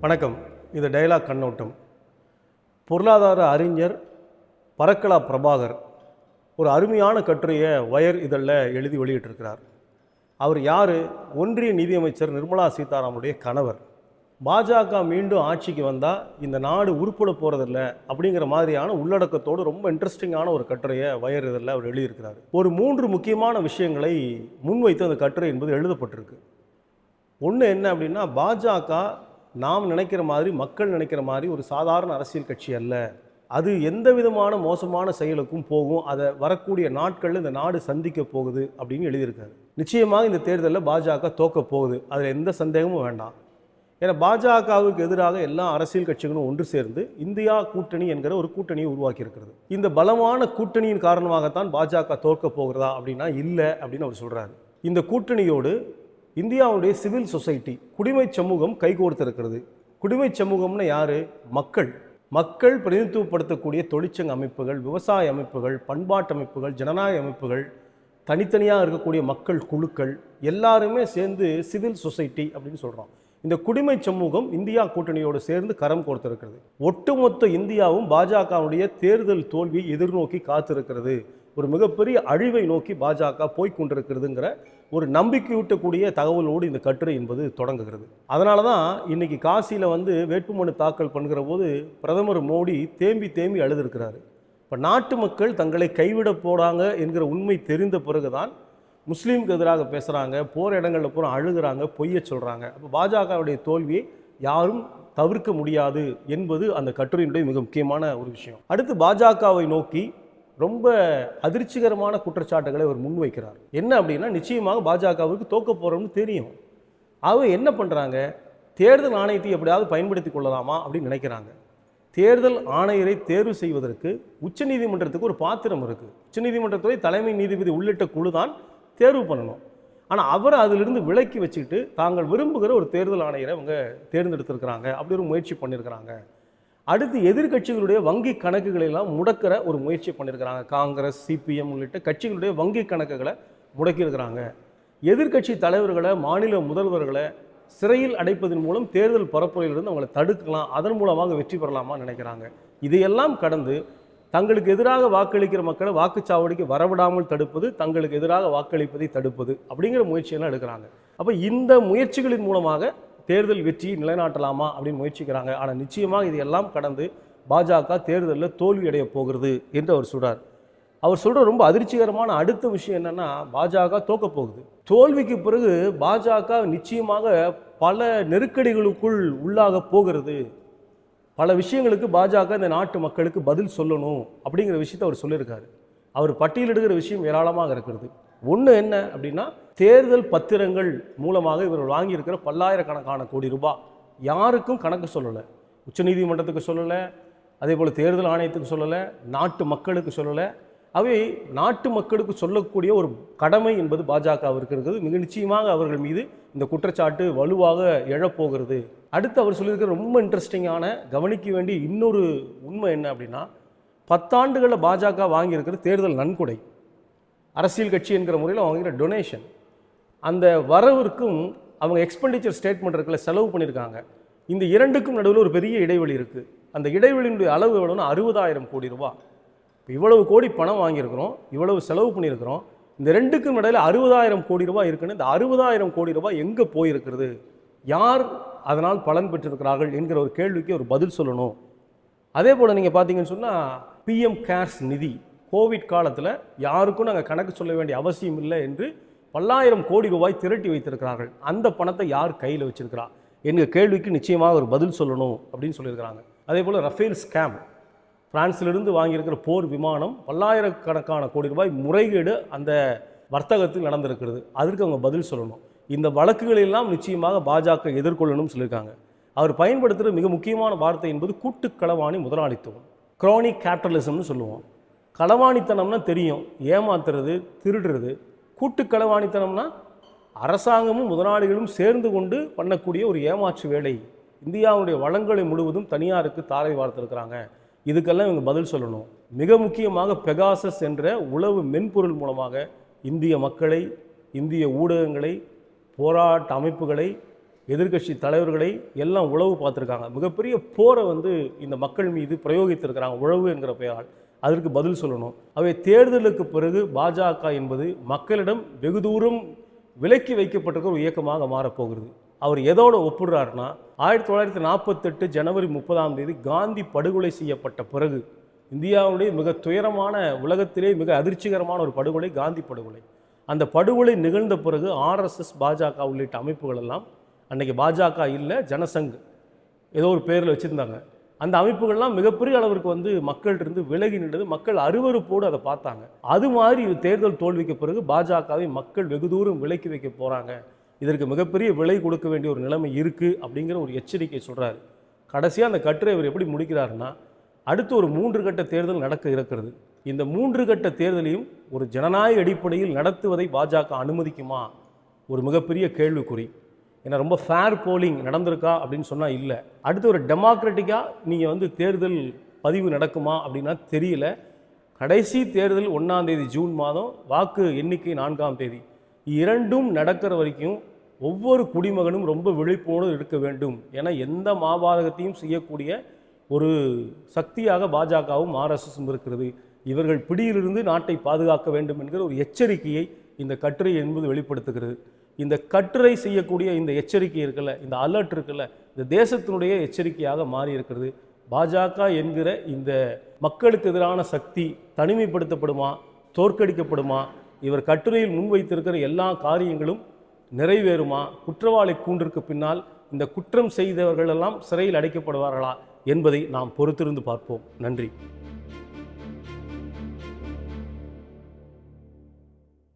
வணக்கம். இது டயலாக் கண்ணோட்டம். பொருளாதார அறிஞர் பரக்கலா பிரபாகர் ஒரு அருமையான கட்டுரையை வயர் இதழில் எழுதி வெளியிட்டிருக்கிறார். அவர் யார்? ஒன்றிய நிதியமைச்சர் நிர்மலா சீதாராமனுடைய கணவர். பாஜக மீண்டும் ஆட்சிக்கு வந்தால் இந்த நாடு உருப்பட போகிறதில்ல அப்படிங்கிற மாதிரியான உள்ளடக்கத்தோடு ரொம்ப இன்ட்ரெஸ்டிங்கான ஒரு கட்டுரையை வயர் இதழில் அவர் எழுதியிருக்கிறார். ஒரு 3 முக்கியமான விஷயங்களை முன்வைத்து அந்த கட்டுரை என்பது எழுதப்பட்டிருக்கு. ஒன்று என்ன அப்படின்னா, பாஜக நாம் நினைக்கிற மாதிரி, மக்கள் நினைக்கிற மாதிரி ஒரு சாதாரண அரசியல் கட்சி அல்ல. அது எந்த விதமான மோசமான செயலுக்கும் போகும். அதை வரக்கூடிய நாட்களில் இந்த நாடு சந்திக்க போகுது அப்படின்னு எழுதியிருக்காரு. நிச்சயமாக இந்த தேர்தலில் பாஜக தோக்க போகுது, அதில் எந்த சந்தேகமும் வேண்டாம். ஏன்னா பாஜகவுக்கு எதிராக எல்லா அரசியல் கட்சிகளும் ஒன்று சேர்ந்து இந்தியா கூட்டணி என்கிற ஒரு கூட்டணியை உருவாக்கி இருக்கிறது. இந்த பலமான கூட்டணியின் காரணமாகத்தான் பாஜக தோற்க போகிறதா அப்படின்னா இல்லை அப்படின்னு அவர் சொல்கிறாரு. இந்த கூட்டணியோடு இந்தியாவுடைய சிவில் சொசைட்டி, குடிமை சமூகம் கைகோர்த்திருக்கிறது. குடிமை சமூகம்னு யார்? மக்கள் பிரதிநிதித்துவப்படுத்தக்கூடிய தொழிற்சங்க அமைப்புகள், விவசாய அமைப்புகள், பண்பாட்டு அமைப்புகள், ஜனநாயக அமைப்புகள், தனித்தனியாக இருக்கக்கூடிய மக்கள் குழுக்கள் எல்லாருமே சேர்ந்து சிவில் சொசைட்டி அப்படின்னு சொல்கிறோம். இந்த குடிமை சமூகம் இந்தியா கூட்டணியோடு சேர்ந்து கரம் கோர்த்திருக்கிறது. ஒட்டுமொத்த இந்தியாவும் பாஜகவுடைய தேர்தல் தோல்வியை எதிர்நோக்கி காத்திருக்கிறது. ஒரு மிகப்பெரிய அழிவை நோக்கி பாஜக போய்கொண்டிருக்கிறதுங்கிற ஒரு நம்பிக்கையூட்டக்கூடிய தகவலோடு இந்த கட்டுரை என்பது தொடங்குகிறது. அதனால தான் இன்னைக்கு காசியில் வேட்புமனு தாக்கல் பண்ணுகிற போது பிரதமர் மோடி தேம்பி அழுதிருக்கிறாரு. இப்போ நாட்டு மக்கள் தங்களை கைவிட போகிறாங்க என்கிற உண்மை தெரிந்த பிறகுதான் முஸ்லீமுக்கு எதிராக பேசுகிறாங்க, போகிற இடங்களில் பூரா அழுகிறாங்க, பொய்ய சொல்கிறாங்க. அப்போ பாஜகவுடைய தோல்வியை யாரும் தவிர்க்க முடியாது என்பது அந்த கட்டுரையினுடைய மிக முக்கியமான ஒரு விஷயம். அடுத்து பாஜகவை நோக்கி ரொம்ப அதிர்ச்சிகரமான குற்றச்சாட்டுகளை அவர் முன்வைக்கிறார். என்ன அப்படின்னா, நிச்சயமாக பாஜகவுக்கு தோக்க போகிறோம்னு தெரியும். அவங்க என்ன பண்ணுறாங்க? தேர்தல் ஆணையத்தை எப்படியாவது பயன்படுத்தி கொள்ளலாமா அப்படின்னு நினைக்கிறாங்க. தேர்தல் ஆணையரை தேர்வு செய்வதற்கு உச்சநீதிமன்றத்துக்கு ஒரு பாத்திரம் இருக்குது. உச்சநீதிமன்றத்துறை தலைமை நீதிபதி உள்ளிட்ட குழு தான் தேர்வு பண்ணணும். ஆனால் அவரை அதிலிருந்து விலக்கி வச்சுக்கிட்டு தாங்கள் விரும்புகிற ஒரு தேர்தல் ஆணையரை அவங்க தேர்ந்தெடுத்திருக்கிறாங்க. அப்படி ஒரு முயற்சி பண்ணியிருக்கிறாங்க. அடுத்து எதிர்கட்சிகளுடைய வங்கி கணக்குகளை எல்லாம் முடக்கிற ஒரு முயற்சி பண்ணியிருக்கிறாங்க. காங்கிரஸ், சிபிஎம் உள்ளிட்ட கட்சிகளுடைய வங்கி கணக்குகளை முடக்கியிருக்கிறாங்க. எதிர்கட்சி தலைவர்களை, மாநில முதல்வர்களை சிறையில் அடைப்பதன் மூலம் தேர்தல் பரப்புரையிலிருந்து அவங்களை தடுக்கலாம், அதன் மூலமாக வெற்றி பெறலாமான்னு நினைக்கிறாங்க. இதையெல்லாம் கடந்து தங்களுக்கு எதிராக வாக்களிக்கிற மக்களை வாக்குச்சாவடிக்கு வரவிடாமல் தடுப்பது, தங்களுக்கு எதிராக வாக்களிப்பதை தடுப்பது அப்படிங்கிற முயற்சியெல்லாம் எடுக்கிறாங்க. அப்போ இந்த முயற்சிகளின் மூலமாக தேர்தல் வெற்றியை நிலைநாட்டலாமா அப்படின்னு முயற்சிக்கிறாங்க. ஆனால் நிச்சயமாக இது எல்லாம் கடந்து பாஜக தேர்தலில் தோல்வி அடைய போகிறது என்று அவர் சொல்கிறார். அவர் சொல்கிற ரொம்ப அதிர்ச்சிகரமான அடுத்த விஷயம் என்னென்னா, பாஜக தோக்க போகுது. தோல்விக்கு பிறகு பாஜக நிச்சயமாக பல நெருக்கடிகளுக்குள் உள்ளாக போகிறது. பல விஷயங்களுக்கு பாஜக இந்த நாட்டு மக்களுக்கு பதில் சொல்லணும் அப்படிங்கிற விஷயத்தை அவர் சொல்லியிருக்காரு. அவர் பட்டியலிடுகிற விஷயம் ஏராளமாக இருக்கிறது. ஒன்று என்ன அப்படின்னா, தேர்தல் பத்திரங்கள் மூலமாக இவர்கள் வாங்கியிருக்கிற பல்லாயிரக்கணக்கான கோடி ரூபாய் யாருக்கும் கணக்கு சொல்லலை. உச்சநீதிமன்றத்துக்கு சொல்லலை, அதே போல் தேர்தல் ஆணையத்துக்கு சொல்லலை, நாட்டு மக்களுக்கு சொல்லலை. அவை நாட்டு மக்களுக்கு சொல்லக்கூடிய ஒரு கடமை என்பது பாஜகவிற்கு இருக்கிறது. மிக நிச்சயமாக அவர்கள் மீது இந்த குற்றச்சாட்டு வலுவாக எழப்போகிறது. அடுத்து அவர் சொல்லியிருக்கிற ரொம்ப இன்ட்ரெஸ்டிங்கான கவனிக்க வேண்டிய இன்னொரு உண்மை என்ன அப்படின்னா, 10 ஆண்டுகளில் பாஜக வாங்கியிருக்கிற தேர்தல் நன்கொடை, அரசியல் கட்சி என்கிற முறையில் வாங்குகிற டொனேஷன், அந்த வரவிற்கும் அவங்க எக்ஸ்பெண்டிச்சர் ஸ்டேட்மெண்ட் இருக்குல்ல, செலவு பண்ணியிருக்காங்க. இந்த இரண்டுக்கும் நடுவில் ஒரு பெரிய இடைவெளி இருக்குது. அந்த இடைவெளியினுடைய அளவு எவ்வளோன்னா 60,000 கோடி ரூபாய். இப்போ இவ்வளவு கோடி பணம் வாங்கியிருக்கிறோம், இவ்வளவு செலவு பண்ணியிருக்கிறோம். இந்த ரெண்டுக்கும் இடையில் 60,000 கோடி ரூபாய் இருக்குன்னு, இந்த 60,000 கோடி ரூபாய் எங்கே போயிருக்கிறது, யார் அதனால் பலன் பெற்றிருக்கிறார்கள் என்கிற ஒரு கேள்விக்கு ஒரு பதில் சொல்லணும். அதே போல் நீங்கள் பார்த்தீங்கன்னு சொன்னால், பிஎம் கேர்ஸ் நிதி, கோவிட் காலத்தில் யாருக்கும் நாங்கள் கணக்கு சொல்ல வேண்டிய அவசியம் இல்லை என்று பல்லாயிரம் கோடி ரூபாய் திரட்டி வைத்திருக்கிறார்கள். அந்த பணத்தை யார் கையில் வச்சிருக்கிறா என்கிற கேள்விக்கு நிச்சயமாக ஒரு பதில் சொல்லணும் அப்படின்னு சொல்லியிருக்கிறாங்க. அதே போல் ரஃபேல் ஸ்கேம், பிரான்சிலிருந்து வாங்கியிருக்கிற போர் விமானம் பல்லாயிரக்கணக்கான கோடி ரூபாய் முறைகேடு அந்த வர்த்தகத்தில் நடந்திருக்கிறது. அதற்கு அவங்க பதில் சொல்லணும். இந்த வழக்குகளெல்லாம் நிச்சயமாக பாஜக எதிர்கொள்ளணும்னு சொல்லியிருக்காங்க. அவர் பயன்படுத்துகிற மிக முக்கியமான வார்த்தை என்பது கூட்டு களவாணி முதலாளித்துவம், க்ரோனிக் கேபிட்டலிசம்னு சொல்லுவோம். களவாணித்தனம்னா தெரியும், ஏமாத்துறது, திருடுறது. கூட்டு களவாணித்தனம்னா அரசாங்கமும் முதலாளிகளும் சேர்ந்து கொண்டு பண்ணக்கூடிய ஒரு ஏமாற்று வேலை. இந்தியாவுடைய வளங்களை முழுவதும் தனியாருக்கு தாரை வார்த்திருக்கிறாங்க. இதுக்கெல்லாம் இவங்க பதில் சொல்லணும். மிக முக்கியமாக பெகாசஸ் என்ற உளவு மென்பொருள் மூலமாக இந்திய மக்களை, இந்திய ஊடகங்களை, போராட்ட அமைப்புகளை எதிர்க்கட்சி தலைவர்களை எல்லாம் உளவு பார்த்துருக்காங்க. மிகப்பெரிய போரை வந்து இந்த மக்கள் மீது பிரயோகித்திருக்கிறாங்க உழவு என்கிற பெயரால். அதற்கு பதில் சொல்லணும். அவை தேர்தலுக்கு பிறகு பாஜக என்பது மக்களிடம் வெகு தூரம் விலக்கி வைக்கப்பட்டிருக்கிற ஒரு இயக்கமாக மாறப்போகிறது. அவர் எதோடு ஒப்பிடுறாருன்னா 1948 ஜனவரி 30 காந்தி படுகொலை செய்யப்பட்ட பிறகு இந்தியாவுடைய மிக துயரமான, உலகத்திலே மிக அதிர்ச்சிகரமான ஒரு படுகொலை காந்தி படுகொலை. அந்த படுகொலை நிகழ்ந்த பிறகு ஆர்எஸ்எஸ், பாஜக உள்ளிட்ட அமைப்புகள் எல்லாம், அன்றைக்கி பாஜக இல்லை, ஜனசங் ஏதோ ஒரு பேரில் வச்சுருந்தாங்க, அந்த அமைப்புகள்லாம் மிகப்பெரிய அளவிற்கு வந்து மக்கள்கிட்ட விலகி நின்றது. மக்கள் அருவருப்போடு அதை பார்த்தாங்க. அது மாதிரி தேர்தல் தோல்விக்கு பிறகு பாஜகவை மக்கள் வெகு தூரம் விலக்கி வைக்க போகிறாங்க, இதற்கு மிகப்பெரிய விலை கொடுக்க வேண்டிய ஒரு நிலைமை இருக்குது அப்படிங்கிற ஒரு எச்சரிக்கை சொல்கிறாரு. கடைசியாக அந்த கட்டுரை அவர் எப்படி முடிக்கிறாருன்னா, அடுத்து ஒரு 3 கட்ட தேர்தல் நடக்க இருக்கிறது. இந்த 3 கட்ட தேர்தலையும் ஒரு ஜனநாயக அடிப்படையில் நடத்துவதை பாஜக அனுமதிக்குமா? ஒரு மிகப்பெரிய கேள்விக்குறி. ஏன்னா ரொம்ப ஃபேர் போலிங் நடந்திருக்கா அப்படின்னு சொன்னால் இல்லை. அடுத்து ஒரு டெமோக்ராட்டிக்காக நீங்கள் வந்து தேர்தல் பதிவு நடக்குமா அப்படின்னா தெரியல. கடைசி தேர்தல் 1 ஜூன் மாதம், வாக்கு எண்ணிக்கை 4 இரண்டும் நடக்கிற வரைக்கும் ஒவ்வொரு குடிமகனும் ரொம்ப விழிப்போடு இருக்க வேண்டும். ஏன்னா எந்த மாபாதகத்தையும் செய்யக்கூடிய ஒரு சக்தியாக பாஜகவும் ஆர்எஸ்எஸும் இருக்கிறது. இவர்கள் பிடியிலிருந்து நாட்டை பாதுகாக்க வேண்டும் என்கிற ஒரு எச்சரிக்கையை இந்த கட்டுரை என்பது வெளிப்படுத்துகிறது. இந்த கட்டுரை செய்யக்கூடிய இந்த எச்சரிக்கை இருக்குல்ல, இந்த அலர்ட் இருக்குல்ல, இந்த தேசத்தினுடைய எச்சரிக்கையாக மாறி இருக்கிறது. பாஜக என்கிற இந்த மக்களுக்கு எதிரான சக்தி தனிமைப்படுத்தப்படுமா, தோற்கடிக்கப்படுமா? இவர் கட்டுரையில் முன்வைத்திருக்கிற எல்லா காரியங்களும் நிறைவேறுமா? குற்றவாளி கூண்டிற்கு பின்னால் இந்த குற்றம் செய்தவர்கள் எல்லாம் சிறையில் அடைக்கப்படுவார்களா என்பதை நாம் பொறுத்திருந்து பார்ப்போம். நன்றி.